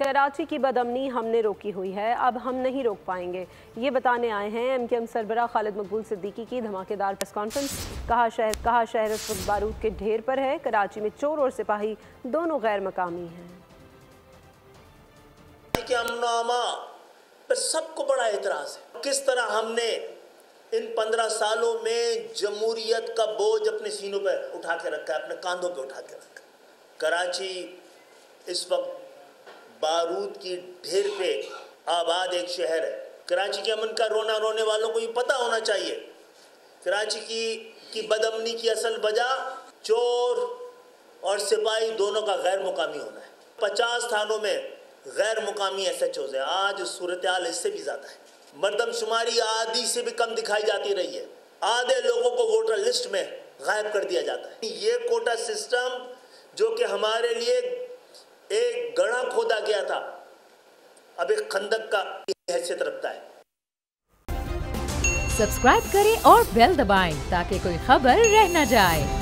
कराची की बदअमनी हमने रोकी हुई है, अब हम नहीं रोक पाएंगे। ये बताने आए हैं MKM सरबराह खालिद मकबूल सिद्दीकी की धमाकेदार प्रेस कॉन्फ्रेंस। कहा शहर इस वक्त बारूद के ढेर पर है। कराची में चोर और सिपाही दोनों गैर मकामी हैं। अमन-ओ-अमा पर सबको बड़ा एतराज है। किस तरह हमने इन 15 सालों में जमहूरियत का बोझ अपने सीनों पर उठा के रखा है, अपने कांधों पे उठा के रखा है। कराची इस वक्त बारूद की ढेर पे आबाद एक शहर है। कराची के अमन का रोना रोने वालों को ये पता होना चाहिए, कराची की बदअमनी की असल वजह चोर और सिपाही दोनों का गैर मुकामी होना है। 50 थानों में गैर मुकामी SHOs है। आज सूरत हाल इससे भी ज़्यादा है। मर्दमशुमारी आधी से भी कम दिखाई जाती रही है। आधे लोगों को वोटर लिस्ट में गायब कर दिया जाता है। ये कोटा सिस्टम जो कि हमारे लिए एक गड्ढा खोदा गया था, अब एक खंदक का हैसियत रखता है। सब्सक्राइब करें और बेल दबाएं ताकि कोई खबर रह न जाए।